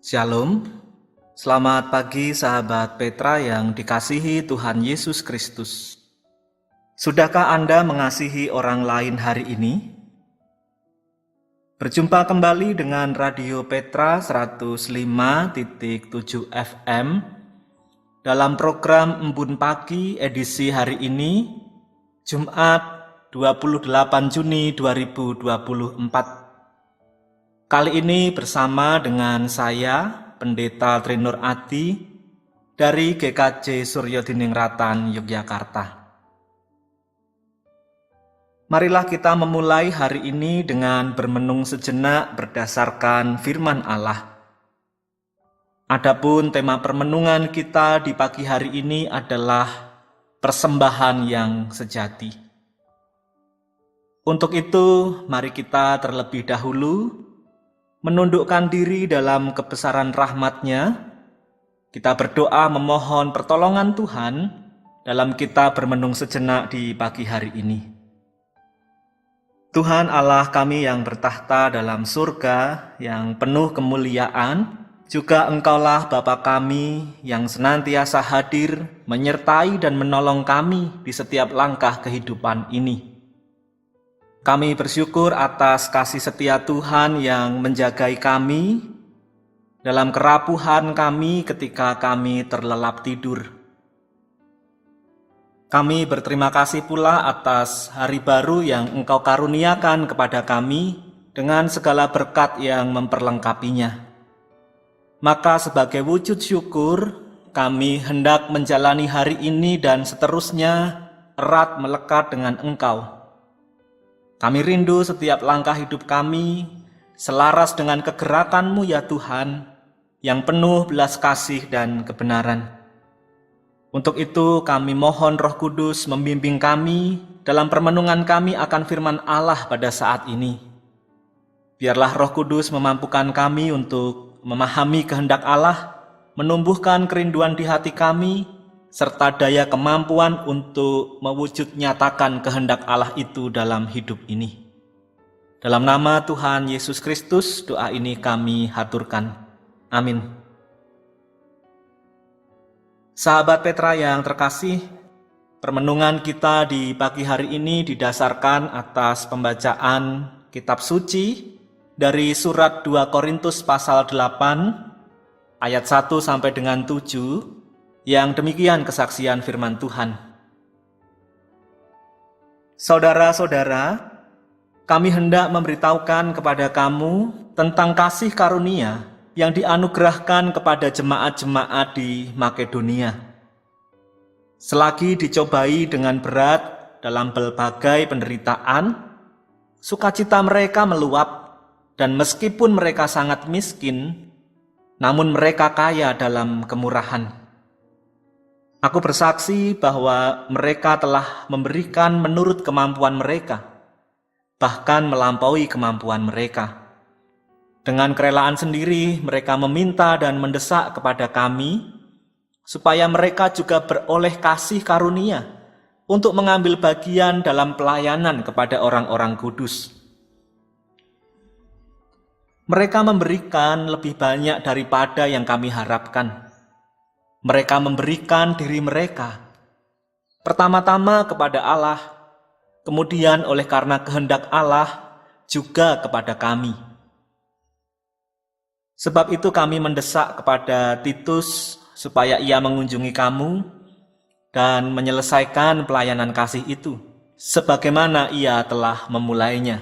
Shalom, selamat pagi sahabat Petra yang dikasihi Tuhan Yesus Kristus. Sudahkah Anda mengasihi orang lain hari ini? Berjumpa kembali dengan Radio Petra 105.7 FM dalam program Embun Pagi edisi hari ini, Jumat 28 Juni 2024. Kali ini bersama dengan saya, Pendeta Trinur Adi, dari GKJ Suryo Diningratan, Yogyakarta. Marilah kita memulai hari ini dengan bermenung sejenak berdasarkan firman Allah. Adapun tema permenungan kita di pagi hari ini adalah persembahan yang sejati. Untuk itu, mari kita terlebih dahulu menundukkan diri dalam kebesaran rahmat-Nya. Kita berdoa memohon pertolongan Tuhan dalam kita bermenung sejenak di pagi hari ini. Tuhan Allah kami yang bertahta dalam surga, yang penuh kemuliaan, juga Engkaulah Bapa kami yang senantiasa hadir, menyertai dan menolong kami di setiap langkah kehidupan ini. Kami bersyukur atas kasih setia Tuhan yang menjagai kami dalam kerapuhan kami ketika kami terlelap tidur. Kami berterima kasih pula atas hari baru yang Engkau karuniakan kepada kami dengan segala berkat yang memperlengkapinya. Maka sebagai wujud syukur, kami hendak menjalani hari ini dan seterusnya erat melekat dengan Engkau. Kami rindu setiap langkah hidup kami selaras dengan kegerakan-Mu ya Tuhan, yang penuh belas kasih dan kebenaran. Untuk itu kami mohon Roh Kudus membimbing kami dalam permenungan kami akan firman Allah pada saat ini. Biarlah Roh Kudus memampukan kami untuk memahami kehendak Allah, menumbuhkan kerinduan di hati kami, serta daya kemampuan untuk mewujud nyatakan kehendak Allah itu dalam hidup ini. Dalam nama Tuhan Yesus Kristus, doa ini kami haturkan. Amin. Sahabat Petra yang terkasih, permenungan kita di pagi hari ini didasarkan atas pembacaan kitab suci dari surat 2 Korintus pasal 8 ayat 1 sampai dengan 7. Yang demikian kesaksian firman Tuhan. Saudara-saudara, kami hendak memberitahukan kepada kamu tentang kasih karunia yang dianugerahkan kepada jemaat-jemaat di Makedonia. Selagi dicobai dengan berat dalam berbagai penderitaan, sukacita mereka meluap, dan meskipun mereka sangat miskin, namun mereka kaya dalam kemurahan. Aku bersaksi bahwa mereka telah memberikan menurut kemampuan mereka, bahkan melampaui kemampuan mereka. Dengan kerelaan sendiri, mereka meminta dan mendesak kepada kami, supaya mereka juga beroleh kasih karunia untuk mengambil bagian dalam pelayanan kepada orang-orang kudus. Mereka memberikan lebih banyak daripada yang kami harapkan. Mereka memberikan diri mereka, pertama-tama kepada Allah, kemudian oleh karena kehendak Allah juga kepada kami. Sebab itu kami mendesak kepada Titus supaya ia mengunjungi kamu dan menyelesaikan pelayanan kasih itu, sebagaimana ia telah memulainya.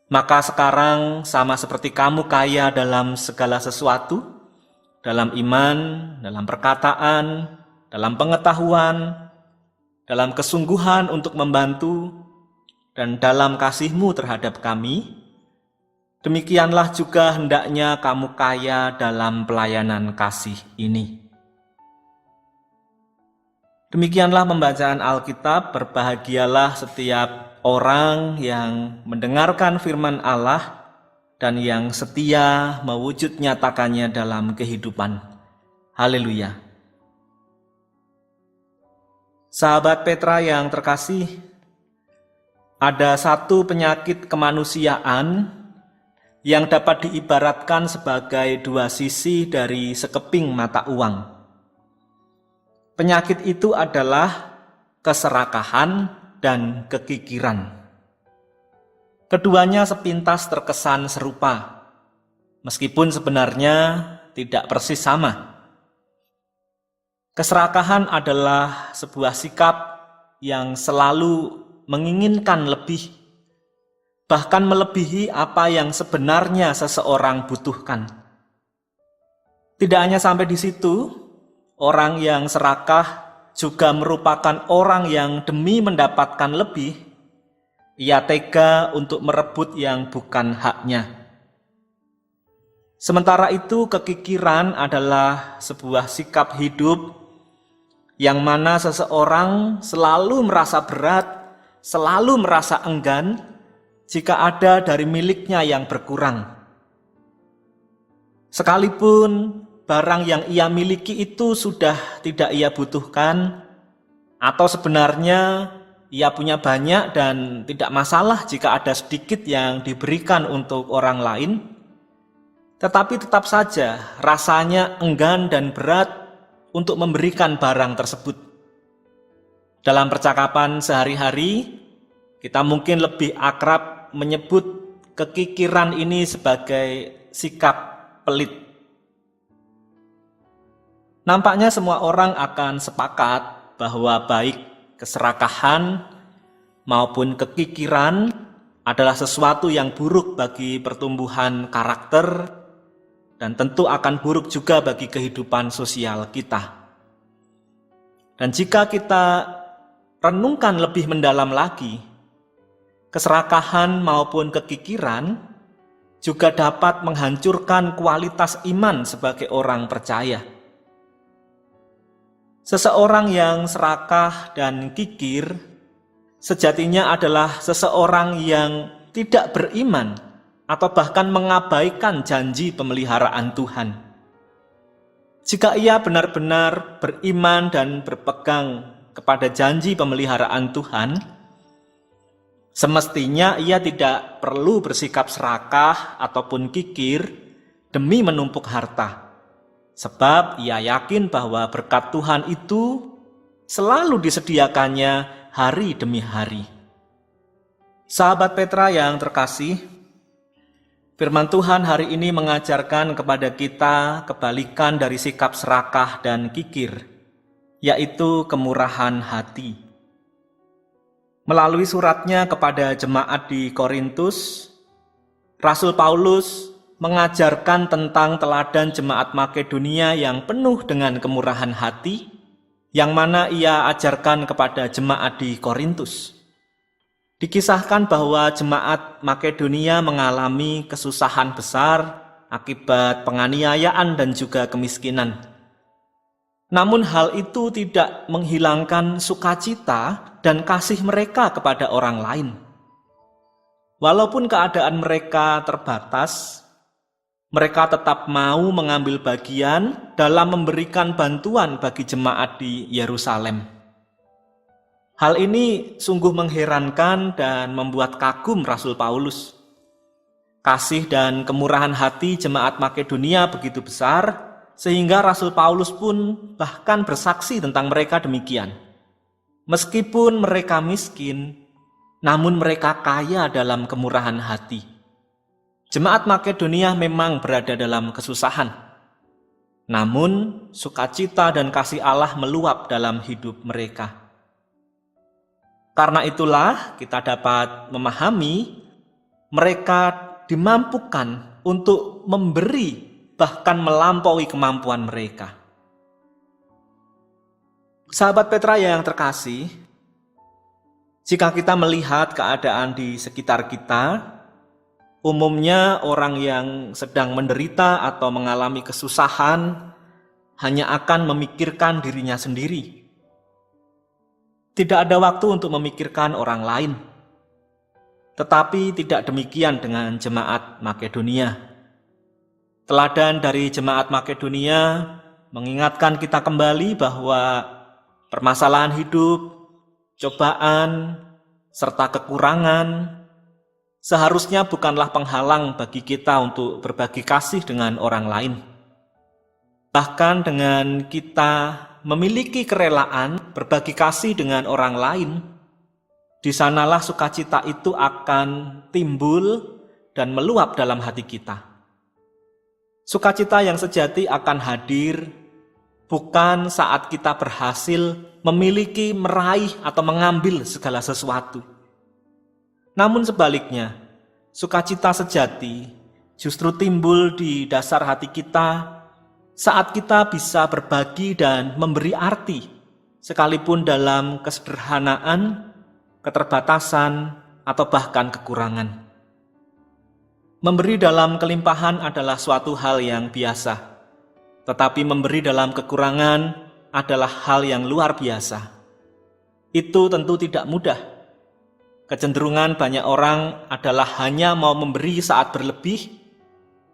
Maka sekarang sama seperti kamu kaya dalam segala sesuatu, dalam iman, dalam perkataan, dalam pengetahuan, dalam kesungguhan untuk membantu, dan dalam kasih-Mu terhadap kami, demikianlah juga hendaknya kamu kaya dalam pelayanan kasih ini. Demikianlah pembacaan Alkitab. Berbahagialah setiap orang yang mendengarkan firman Allah dan yang setia mewujud nyatakannya dalam kehidupan. Haleluya. Sahabat Petra yang terkasih, ada satu penyakit kemanusiaan yang dapat diibaratkan sebagai dua sisi dari sekeping mata uang. Penyakit itu adalah keserakahan dan kekikiran. Keduanya sepintas terkesan serupa, meskipun sebenarnya tidak persis sama. Keserakahan adalah sebuah sikap yang selalu menginginkan lebih, bahkan melebihi apa yang sebenarnya seseorang butuhkan. Tidak hanya sampai di situ, orang yang serakah juga merupakan orang yang demi mendapatkan lebih, ia tega untuk merebut yang bukan haknya. Sementara itu, kekikiran adalah sebuah sikap hidup yang mana seseorang selalu merasa berat, selalu merasa enggan jika ada dari miliknya yang berkurang. Sekalipun barang yang ia miliki itu sudah tidak ia butuhkan, atau sebenarnya ia punya banyak dan tidak masalah jika ada sedikit yang diberikan untuk orang lain, tetapi tetap saja rasanya enggan dan berat untuk memberikan barang tersebut. Dalam percakapan sehari-hari, kita mungkin lebih akrab menyebut kekikiran ini sebagai sikap pelit. Nampaknya semua orang akan sepakat bahwa baik keserakahan maupun kekikiran adalah sesuatu yang buruk bagi pertumbuhan karakter dan tentu akan buruk juga bagi kehidupan sosial kita. Dan jika kita renungkan lebih mendalam lagi, keserakahan maupun kekikiran juga dapat menghancurkan kualitas iman sebagai orang percaya. Seseorang yang serakah dan kikir sejatinya adalah seseorang yang tidak beriman atau bahkan mengabaikan janji pemeliharaan Tuhan. Jika ia benar-benar beriman dan berpegang kepada janji pemeliharaan Tuhan, semestinya ia tidak perlu bersikap serakah ataupun kikir demi menumpuk harta, sebab ia yakin bahwa berkat Tuhan itu selalu disediakannya hari demi hari. Sahabat Petra yang terkasih, firman Tuhan hari ini mengajarkan kepada kita kebalikan dari sikap serakah dan kikir, yaitu kemurahan hati. Melalui suratnya kepada jemaat di Korintus, Rasul Paulus mengajarkan tentang teladan jemaat Makedonia yang penuh dengan kemurahan hati, yang mana ia ajarkan kepada jemaat di Korintus. Dikisahkan bahwa jemaat Makedonia mengalami kesusahan besar akibat penganiayaan dan juga kemiskinan. Namun hal itu tidak menghilangkan sukacita dan kasih mereka kepada orang lain. Walaupun keadaan mereka terbatas, mereka tetap mau mengambil bagian dalam memberikan bantuan bagi jemaat di Yerusalem. Hal ini sungguh mengherankan dan membuat kagum Rasul Paulus. Kasih dan kemurahan hati jemaat Makedonia begitu besar, sehingga Rasul Paulus pun bahkan bersaksi tentang mereka demikian. Meskipun mereka miskin, namun mereka kaya dalam kemurahan hati. Jemaat Makedonia memang berada dalam kesusahan, namun sukacita dan kasih Allah meluap dalam hidup mereka. Karena itulah kita dapat memahami mereka dimampukan untuk memberi bahkan melampaui kemampuan mereka. Sahabat Petra yang terkasih, jika kita melihat keadaan di sekitar kita, umumnya orang yang sedang menderita atau mengalami kesusahan hanya akan memikirkan dirinya sendiri. Tidak ada waktu untuk memikirkan orang lain. Tetapi tidak demikian dengan jemaat Makedonia. Teladan dari jemaat Makedonia mengingatkan kita kembali bahwa permasalahan hidup, cobaan, serta kekurangan seharusnya bukanlah penghalang bagi kita untuk berbagi kasih dengan orang lain. Bahkan dengan kita memiliki kerelaan berbagi kasih dengan orang lain, di sanalah sukacita itu akan timbul dan meluap dalam hati kita. Sukacita yang sejati akan hadir bukan saat kita berhasil memiliki, meraih, atau mengambil segala sesuatu. Namun sebaliknya, sukacita sejati justru timbul di dasar hati kita saat kita bisa berbagi dan memberi arti, sekalipun dalam kesederhanaan, keterbatasan, atau bahkan kekurangan. Memberi dalam kelimpahan adalah suatu hal yang biasa, tetapi memberi dalam kekurangan adalah hal yang luar biasa. Itu tentu tidak mudah. Kecenderungan banyak orang adalah hanya mau memberi saat berlebih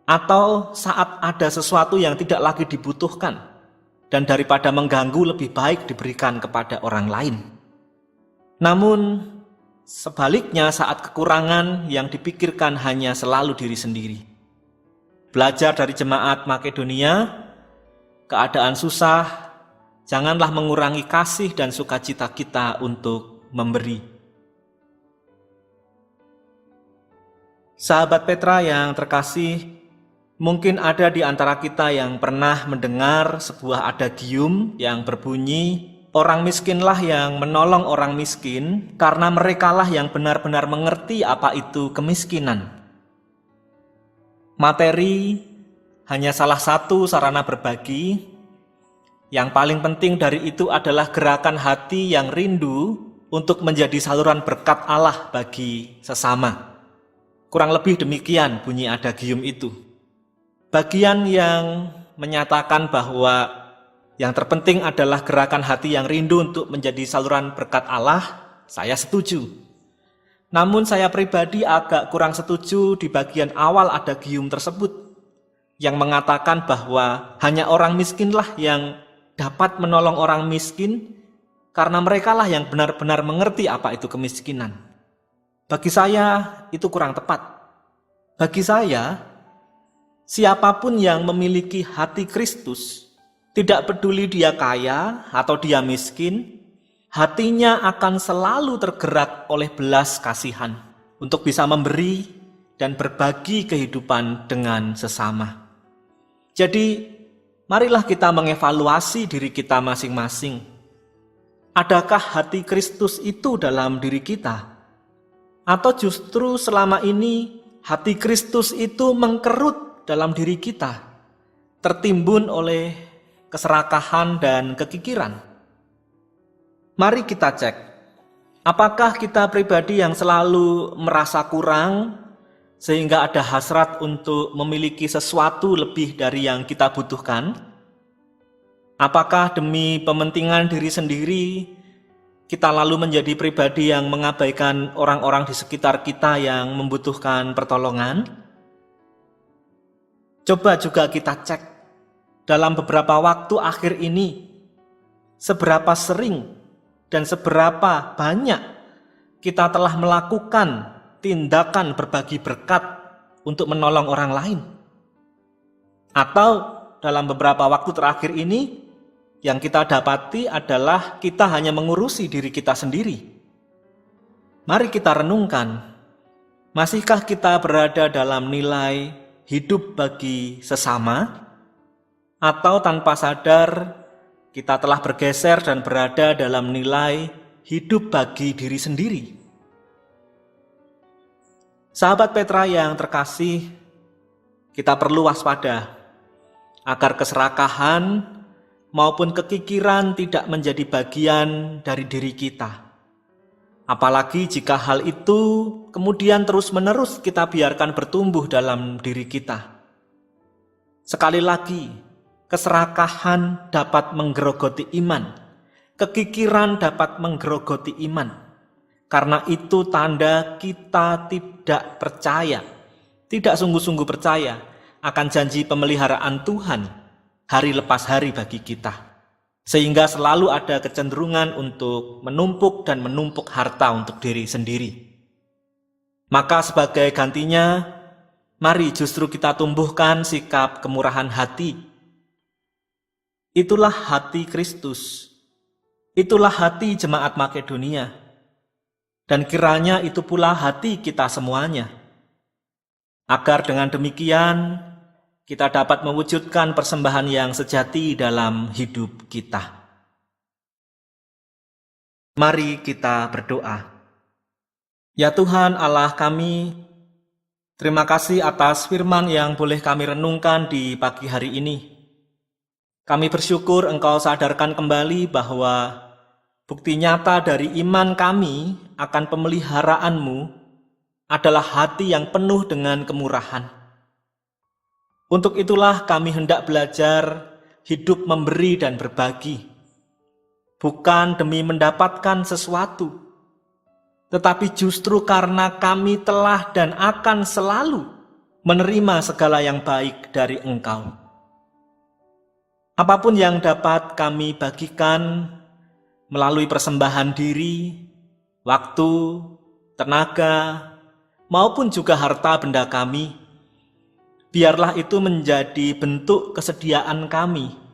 atau saat ada sesuatu yang tidak lagi dibutuhkan, dan daripada mengganggu lebih baik diberikan kepada orang lain. Namun sebaliknya, saat kekurangan yang dipikirkan hanya selalu diri sendiri. Belajar dari jemaat Makedonia, keadaan susah, janganlah mengurangi kasih dan sukacita kita untuk memberi. Sahabat Petra yang terkasih, mungkin ada di antara kita yang pernah mendengar sebuah adagium yang berbunyi, orang miskinlah yang menolong orang miskin karena merekalah yang benar-benar mengerti apa itu kemiskinan. Materi hanya salah satu sarana berbagi. Yang paling penting dari itu adalah gerakan hati yang rindu untuk menjadi saluran berkat Allah bagi sesama. Kurang lebih demikian bunyi adagium itu. Bagian yang menyatakan bahwa yang terpenting adalah gerakan hati yang rindu untuk menjadi saluran berkat Allah, saya setuju. Namun saya pribadi agak kurang setuju di bagian awal adagium tersebut, yang mengatakan bahwa hanya orang miskinlah yang dapat menolong orang miskin karena merekalah yang benar-benar mengerti apa itu kemiskinan. Bagi saya itu kurang tepat. Bagi saya, siapapun yang memiliki hati Kristus, tidak peduli dia kaya atau dia miskin, hatinya akan selalu tergerak oleh belas kasihan untuk bisa memberi dan berbagi kehidupan dengan sesama. Jadi, marilah kita mengevaluasi diri kita masing-masing. Adakah hati Kristus itu dalam diri kita? Atau justru selama ini hati Kristus itu mengkerut dalam diri kita, tertimbun oleh keserakahan dan kekikiran? Mari kita cek, apakah kita pribadi yang selalu merasa kurang sehingga ada hasrat untuk memiliki sesuatu lebih dari yang kita butuhkan? Apakah demi kepentingan diri sendiri kita lalu menjadi pribadi yang mengabaikan orang-orang di sekitar kita yang membutuhkan pertolongan? Coba juga kita cek dalam beberapa waktu akhir ini, seberapa sering dan seberapa banyak kita telah melakukan tindakan berbagi berkat untuk menolong orang lain. Atau dalam beberapa waktu terakhir ini, yang kita dapati adalah kita hanya mengurusi diri kita sendiri. Mari kita renungkan, masihkah kita berada dalam nilai hidup bagi sesama? Atau tanpa sadar kita telah bergeser dan berada dalam nilai hidup bagi diri sendiri? Sahabat Petra yang terkasih, kita perlu waspada agar keserakahan maupun kekikiran tidak menjadi bagian dari diri kita. Apalagi jika hal itu kemudian terus-menerus kita biarkan bertumbuh dalam diri kita. Sekali lagi, keserakahan dapat menggerogoti iman, kekikiran dapat menggerogoti iman. Karena itu tanda kita tidak percaya, tidak sungguh-sungguh percaya akan janji pemeliharaan Tuhan hari lepas hari bagi kita, sehingga selalu ada kecenderungan untuk menumpuk dan menumpuk harta untuk diri sendiri. Maka sebagai gantinya, mari justru kita tumbuhkan sikap kemurahan hati. Itulah hati Kristus. Itulah hati jemaat Makedonia. Dan kiranya itu pula hati kita semuanya. Agar dengan demikian, kita dapat mewujudkan persembahan yang sejati dalam hidup kita. Mari kita berdoa. Ya Tuhan Allah kami, terima kasih atas firman yang boleh kami renungkan di pagi hari ini. Kami bersyukur Engkau sadarkan kembali bahwa bukti nyata dari iman kami akan pemeliharaan-Mu adalah hati yang penuh dengan kemurahan. Untuk itulah kami hendak belajar hidup memberi dan berbagi, bukan demi mendapatkan sesuatu, tetapi justru karena kami telah dan akan selalu menerima segala yang baik dari Engkau. Apapun yang dapat kami bagikan melalui persembahan diri, waktu, tenaga, maupun juga harta benda kami, biarlah itu menjadi bentuk kesediaan kami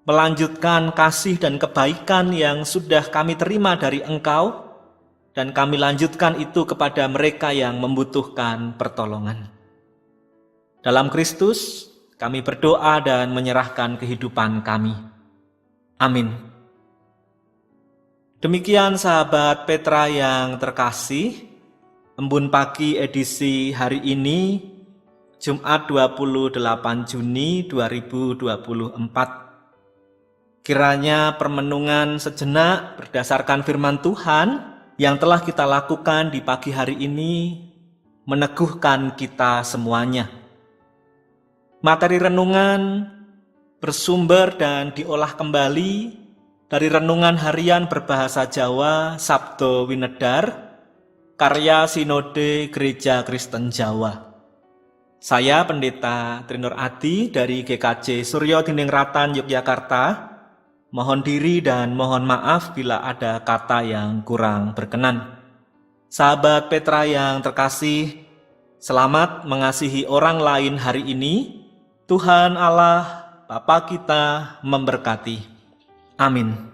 melanjutkan kasih dan kebaikan yang sudah kami terima dari Engkau, dan kami lanjutkan itu kepada mereka yang membutuhkan pertolongan. Dalam Kristus, kami berdoa dan menyerahkan kehidupan kami. Amin. Demikian sahabat Petra yang terkasih, Embun Pagi edisi hari ini, Jumat 28 Juni 2024. Kiranya permenungan sejenak berdasarkan firman Tuhan yang telah kita lakukan di pagi hari ini meneguhkan kita semuanya. Materi renungan bersumber dan diolah kembali dari renungan harian berbahasa Jawa Sabdo Winedar, karya Sinode Gereja Kristen Jawa. Saya Pendeta Trinur Adi dari GKJ Suryo Dinengratan Yogyakarta. Mohon diri dan mohon maaf bila ada kata yang kurang berkenan. Sahabat Petra yang terkasih, selamat mengasihi orang lain hari ini. Tuhan Allah, Bapa kita memberkati. Amin.